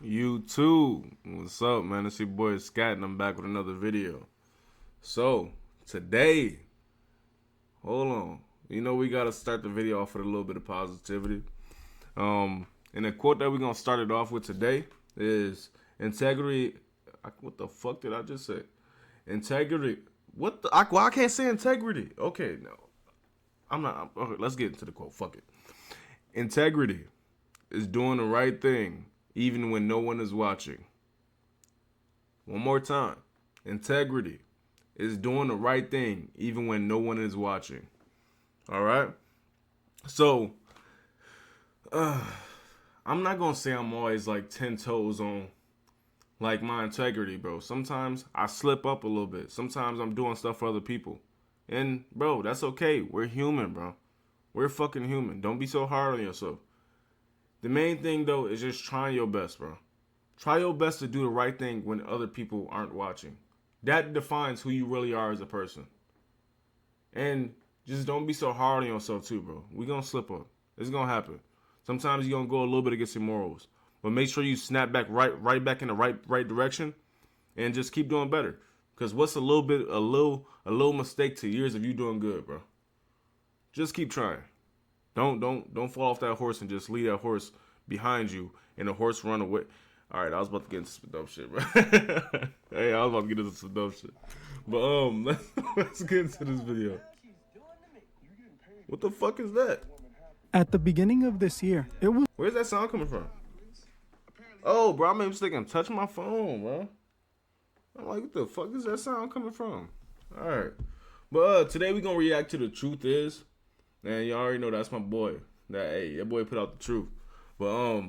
YouTube, what's up, man? It's your boy Skat, and I'm back with another video. So today, hold on. You know we gotta start the video off with a little bit of positivity. And the quote that we're gonna start it off with today is integrity. What the fuck did I just say? Integrity. What the? Well, I can't say integrity. Okay, no, I'm not. Okay, let's get into the quote. Fuck it. Integrity is doing the right thing even when no one is watching. One more time. Integrity is doing the right thing even when no one is watching. All right? So, I'm not going to say I'm always like 10 toes on like my integrity, bro. Sometimes I slip up a little bit. Sometimes I'm doing stuff for other people. And, bro, that's okay. We're human, bro. We're fucking human. Don't be so hard on yourself. The main thing, though, is just trying your best, bro. Try your best to do the right thing when other people aren't watching. That defines who you really are as a person. And just don't be so hard on yourself, too, bro. We're going to slip up. It's going to happen. Sometimes you're going to go a little bit against your morals. But make sure you snap back right back in the right direction and just keep doing better. Because what's a little mistake to years of you doing good, bro? Just keep trying. Don't fall off that horse and just leave that horse behind you and the horse run away. All right, I was about to get into some dumb shit, bro. Hey, I was about to get into some dumb shit. But let's get into this video. What the fuck is that? At the beginning of this year, it was... Where's that sound coming from? Oh, bro, I made a mistake and touched my phone, bro. I'm like, what the fuck is that sound coming from? All right. But today we're going to react to The Truth Is. And you already know that's my boy. That boy put out the truth. But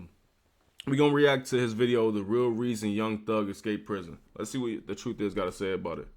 we gonna react to his video, The Real Reason Young Thug Escaped Prison. Let's see what The Truth Is got to say about it.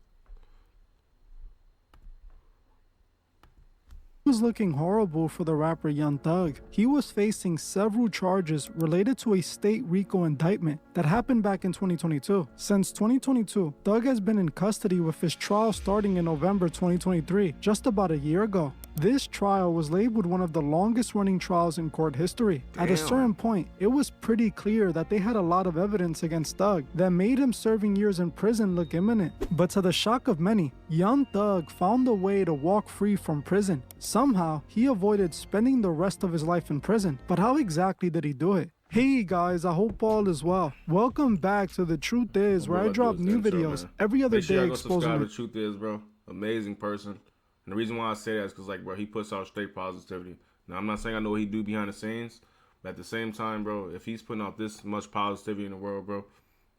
was looking horrible for the rapper Young Thug. He was facing several charges related to a state RICO indictment that happened back in 2022. Since 2022, Thug has been in custody with his trial starting in November 2023, just about a year ago. This trial was labeled one of the longest running trials in court history. Damn. At a certain point, it was pretty clear that they had a lot of evidence against Thug that made him serving years in prison look imminent. But to the shock of many, Young Thug found a way to walk free from prison. Somehow, he avoided spending the rest of his life in prison. But how exactly did he do it? Hey guys, I hope all is well. Welcome back to The Truth Is, where I drop new videos every other day exposing The Truth Is, bro. Amazing person. And the reason why I say that is because, like, bro, he puts out straight positivity. Now, I'm not saying I know what he do behind the scenes, but at the same time, bro, if he's putting out this much positivity in the world, bro,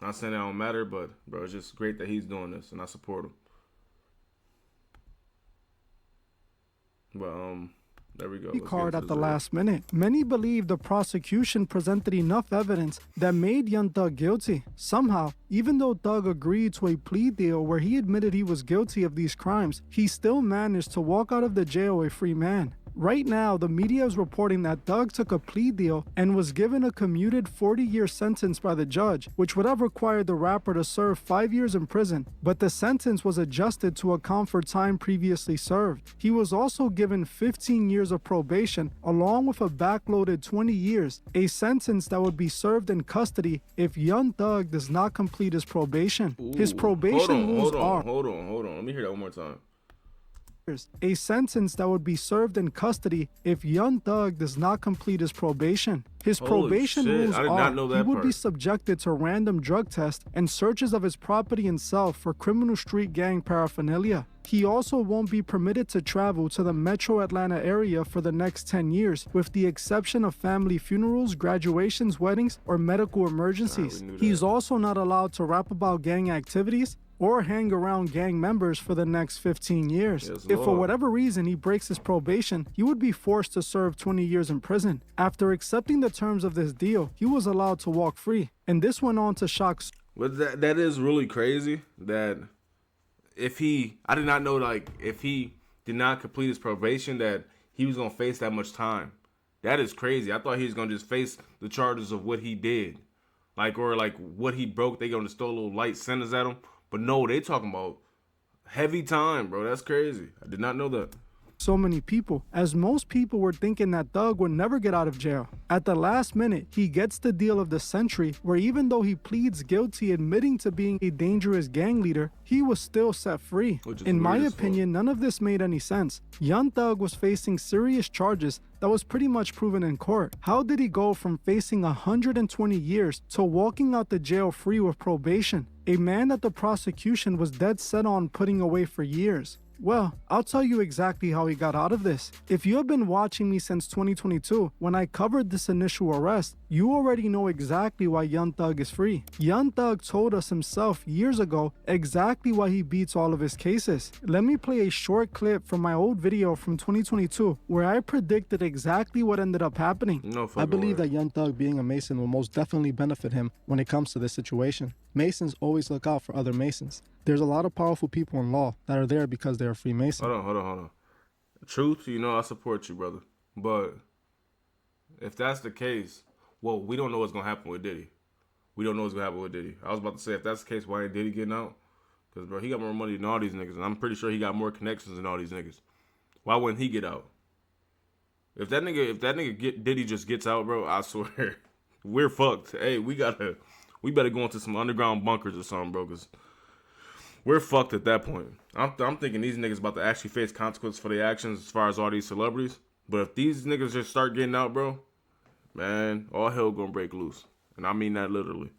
not saying that don't matter, but, bro, it's just great that he's doing this, and I support him. But, there we go. Card at the last minute. Many believe the prosecution presented enough evidence that made Young Thug guilty. Somehow, even though Thug agreed to a plea deal where he admitted he was guilty of these crimes, he still managed to walk out of the jail a free man. Right now, the media is reporting that Thug took a plea deal and was given a commuted 40-year sentence by the judge, which would have required the rapper to serve 5 years in prison, but the sentence was adjusted to account for time previously served. He was also given 15 years of probation, along with a backloaded 20 years, a sentence that would be served in custody if Young Thug does not complete his probation. His probation rules are... Hold on. Let me hear that one more time. A sentence that would be served in custody if Young Thug does not complete his probation. His probation rules are he would be subjected to random drug tests and searches of his property and self for criminal street gang paraphernalia. He also won't be permitted to travel to the metro Atlanta area for the next 10 years, with the exception of family funerals, graduations, weddings, or medical emergencies. He's also not allowed to rap about gang activities or hang around gang members for the next 15 years. Yes, if for whatever reason he breaks his probation, he would be forced to serve 20 years in prison. After accepting the terms of this deal, he was allowed to walk free. And this went on to shock... But that is really crazy that I did not know, like, if he did not complete his probation, that he was going to face that much time. That is crazy. I thought he was going to just face the charges of what he did. Like, or like what he broke, they going to throw a little light sentence at him. But no, they talking about heavy time, bro. That's crazy. I did not know that. so many people, as most people were thinking that Thug would never get out of jail. At the last minute, he gets the deal of the century, where even though he pleads guilty admitting to being a dangerous gang leader, he was still set free. In my opinion, none of this made any sense. Young Thug was facing serious charges that was pretty much proven in court. How did he go from facing 120 years to walking out the jail free with probation? A man that the prosecution was dead set on putting away for years. Well, I'll tell you exactly how he got out of this. If you have been watching me since 2022, when I covered this initial arrest, you already know exactly why Young Thug is free. Young Thug told us himself years ago exactly why he beats all of his cases. Let me play a short clip from my old video from 2022 where I predicted exactly what ended up happening. I believe that Young Thug being a Mason will most definitely benefit him when it comes to this situation. Masons always look out for other Masons. There's a lot of powerful people in law that are there because they're Freemason. Hold on. Truth, you know I support you, brother. But if that's the case, well, we don't know what's going to happen with Diddy. We don't know what's going to happen with Diddy. I was about to say, if that's the case, why ain't Diddy getting out? Because, bro, he got more money than all these niggas. And I'm pretty sure he got more connections than all these niggas. Why wouldn't he get out? If that nigga Diddy just gets out, bro, I swear, we're fucked. Hey, we better go into some underground bunkers or something, bro, because we're fucked at that point. I'm thinking these niggas about to actually face consequences for their actions as far as all these celebrities. But if these niggas just start getting out, bro, man, all hell gonna break loose. And I mean that literally.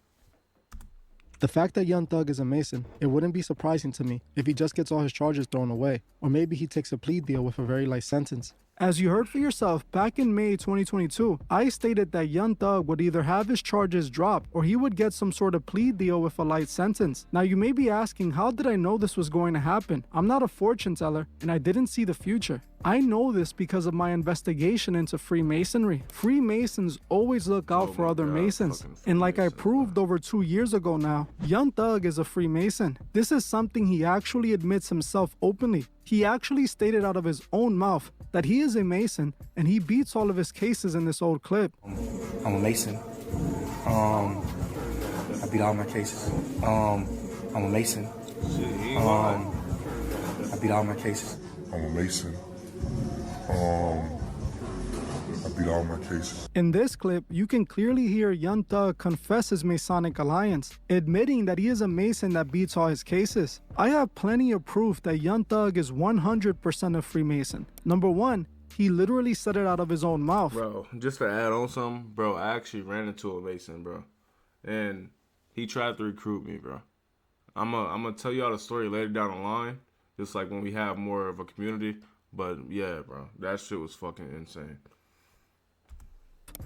The fact that Young Thug is a Mason, it wouldn't be surprising to me if he just gets all his charges thrown away. Or maybe he takes a plea deal with a very light sentence. As you heard for yourself, back in May 2022, I stated that Young Thug would either have his charges dropped or he would get some sort of plea deal with a light sentence. Now you may be asking, how did I know this was going to happen? I'm not a fortune teller and I didn't see the future. I know this because of my investigation into Freemasonry. Freemasons always look out for other Masons. And like I proved over 2 years ago now, Young Thug is a Freemason. This is something he actually admits himself openly. He actually stated out of his own mouth that he is a Mason and he beats all of his cases in this old clip. I'm a Mason. I beat all my cases. I'm a Mason. I beat all my cases. I'm a Mason. I beat all my cases. In this clip, you can clearly hear Young Thug confess his Masonic alliance, admitting that he is a Mason that beats all his cases. I have plenty of proof that Young Thug is 100% a Freemason. Number one, he literally said it out of his own mouth. Bro, just to add on something, bro, I actually ran into a Mason, bro. And he tried to recruit me, bro. I'm gonna tell y'all the story later down the line, just like when we have more of a community. But yeah, bro, that shit was fucking insane.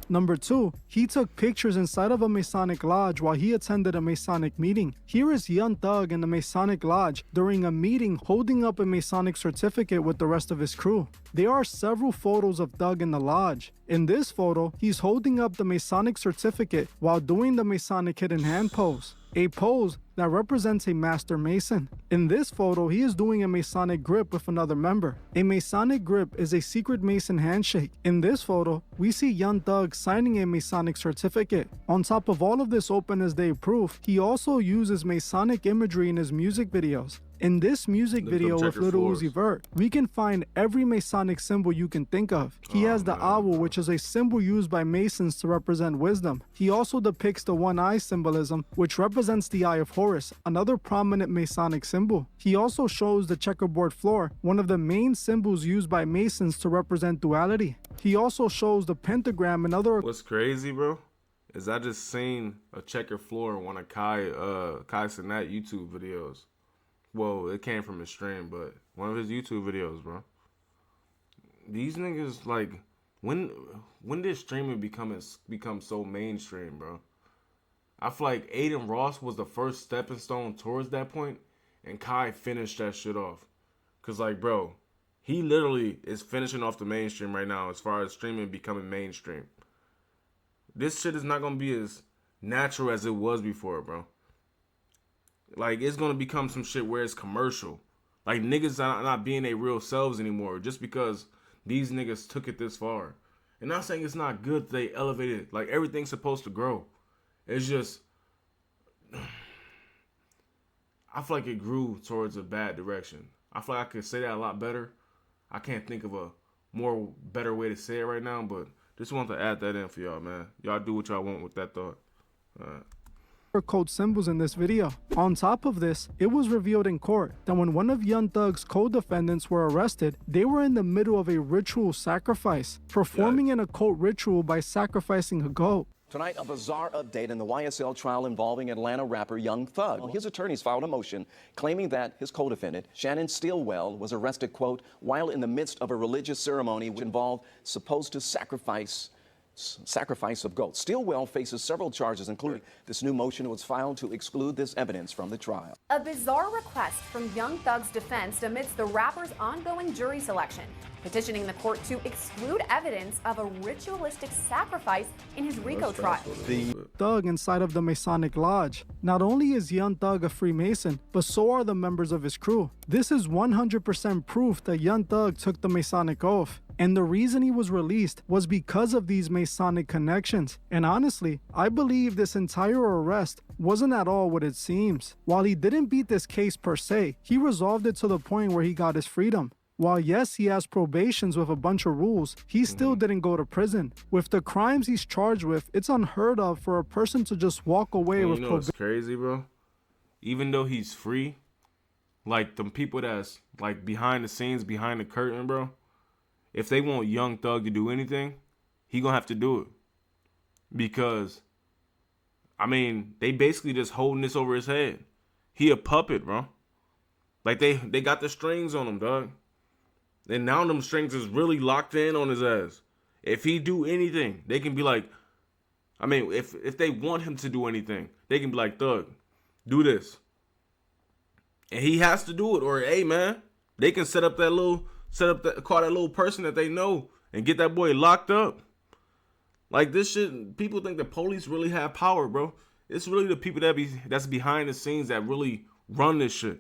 Number two, he took pictures inside of a Masonic lodge while he attended a Masonic meeting. Here is Young Thug in the Masonic lodge during a meeting holding up a Masonic certificate with the rest of his crew. There are several photos of Thug in the lodge. In this photo, he's holding up the Masonic certificate while doing the Masonic hidden hand pose, a pose that represents a Master Mason. In this photo, he is doing a Masonic grip with another member. A Masonic grip is a secret Mason handshake. In this photo, we see Young Thug signing a Masonic certificate. On top of all of this open as day proof, he also uses Masonic imagery in his music videos. In this music video with Lil Uzi Vert, we can find every Masonic symbol you can think of. He has the owl, which is a symbol used by Masons to represent wisdom. He also depicts the one eye symbolism, which represents the Eye of Horus, another prominent Masonic symbol. He also shows the checkerboard floor, one of the main symbols used by Masons to represent duality. He also shows the pentagram and other... What's crazy, bro, is I just seen a checker floor in one of Kai Cenat YouTube videos. Well, it came from his stream, but one of his YouTube videos, bro. These niggas, like, when did streaming become so mainstream, bro? I feel like Aiden Ross was the first stepping stone towards that point, and Kai finished that shit off. Cause like, bro, he literally is finishing off the mainstream right now as far as streaming becoming mainstream. This shit is not gonna be as natural as it was before, bro. Like, it's gonna become some shit where it's commercial. Like, niggas are not being their real selves anymore just because these niggas took it this far. And not saying it's not good that they elevated it. Like, everything's supposed to grow. It's just, I feel like it grew towards a bad direction. I feel like I could say that a lot better. I can't think of a more better way to say it right now, but just want to add that in for y'all, man. Y'all do what y'all want with that thought. All right. Code symbols in this video. On top of this, it was revealed in court that when one of Young Thug's co-defendants were arrested, they were in the middle of a ritual sacrifice, performing an occult ritual by sacrificing a goat. Tonight, a bizarre update in the YSL trial involving Atlanta rapper Young Thug. His attorneys filed a motion claiming that his co-defendant, Shannon Stillwell, was arrested, quote, while in the midst of a religious ceremony which involved supposed to sacrifice of goats. Stillwell faces several charges, including this new motion was filed to exclude this evidence from the trial. A bizarre request from Young Thug's defense amidst the rapper's ongoing jury selection, petitioning the court to exclude evidence of a ritualistic sacrifice in his RICO trial. Thug inside of the Masonic Lodge. Not only is Young Thug a Freemason, but so are the members of his crew. This is 100% proof that Young Thug took the Masonic oath. And the reason he was released was because of these Masonic connections. And honestly, I believe this entire arrest wasn't at all what it seems. While he didn't beat this case per se, he resolved it to the point where he got his freedom. While yes, he has probations with a bunch of rules, he still didn't go to prison. With the crimes he's charged with, it's unheard of for a person to just walk away with probation. It's crazy, bro. Even though he's free, like them people that's like behind the scenes, behind the curtain, bro, if they want Young Thug to do anything, he gonna have to do it. Because, I mean, they basically just holding this over his head. He a puppet, bro. Like, they got the strings on him, dog. And now them strings is really locked in on his ass. If he do anything, they can be like, I mean, if they want him to do anything, they can be like, Thug, do this. And he has to do it. Or, hey, man, they can call that little person that they know and get that boy locked up. Like, this shit, people think the police really have power, bro. It's really the people that's behind the scenes that really run this shit.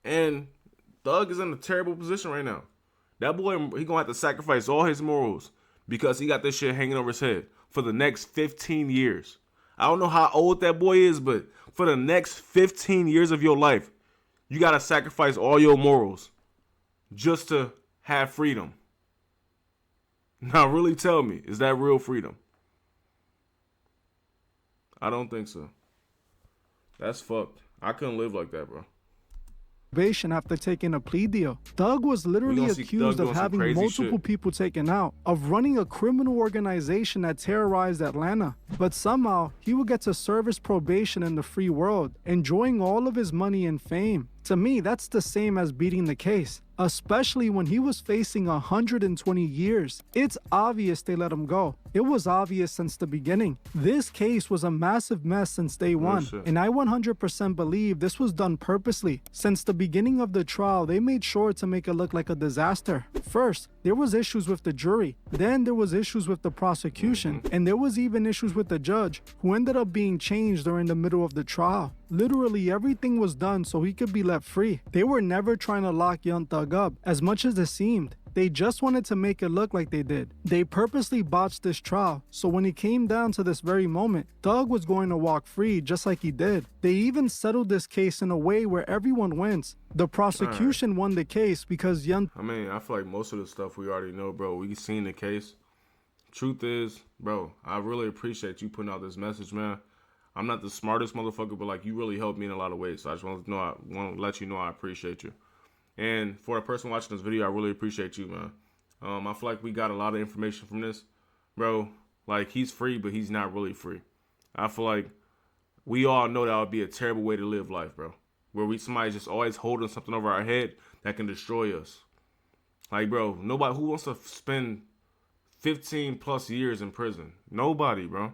And Thug is in a terrible position right now. That boy, he gonna have to sacrifice all his morals because he got this shit hanging over his head for the next 15 years. I don't know how old that boy is, but for the next 15 years of your life, you gotta sacrifice all your morals just to have freedom. Now, really tell me, is that real freedom? I don't think so. That's fucked. I couldn't live like that, bro. After taking a plea deal. Thug was literally accused of having multiple people taken out, of running a criminal organization that terrorized Atlanta. But somehow, he would get to serve his probation in the free world, enjoying all of his money and fame. To me, that's the same as beating the case, especially when he was facing 120 years. It's obvious they let him go. It was obvious since the beginning. This case was a massive mess since day one, and I 100% believe this was done purposely. Since the beginning of the trial, they made sure to make it look like a disaster. First, there was issues with the jury, then there was issues with the prosecution, and there was even issues with the judge, who ended up being changed during the middle of the trial. Literally everything was done so he could be let free. They were never trying to lock Young Thug up, as much as it seemed. They just wanted to make it look like they did. They purposely botched this trial, so when it came down to this very moment, Thug was going to walk free just like he did. They even settled this case in a way where everyone wins. The prosecution won the case because Young... I mean, I feel like most of the stuff we already know, bro. We seen the case. Truth is, bro, I really appreciate you putting out this message, man. I'm not the smartest motherfucker, but like you really helped me in a lot of ways. So I just want to let you know I appreciate you. And for a person watching this video, I really appreciate you, man. I feel like we got a lot of information from this, bro. Like, he's free, but he's not really free. I feel like we all know that would be a terrible way to live life, bro. Where somebody's just always holding something over our head that can destroy us. Like, bro, nobody who wants to spend 15 plus years in prison. Nobody, bro.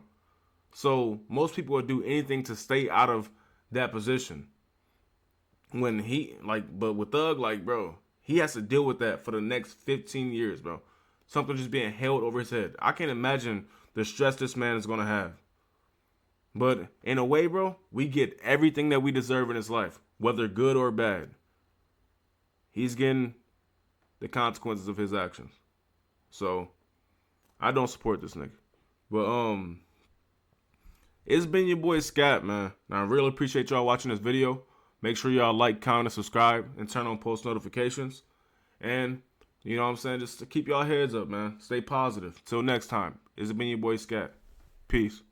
So most people would do anything to stay out of that position. When but with Thug, like, bro, he has to deal with that for the next 15 years, bro. Something just being held over his head. I can't imagine the stress this man is going to have. But in a way, bro, we get everything that we deserve in his life, whether good or bad. He's getting the consequences of his actions. So I don't support this nigga. But it's been your boy Scat, man. And I really appreciate y'all watching this video. Make sure y'all like, comment, and subscribe, and turn on post notifications. And, you know what I'm saying, just to keep y'all heads up, man. Stay positive. Till next time, it's been your boy Skat. Peace.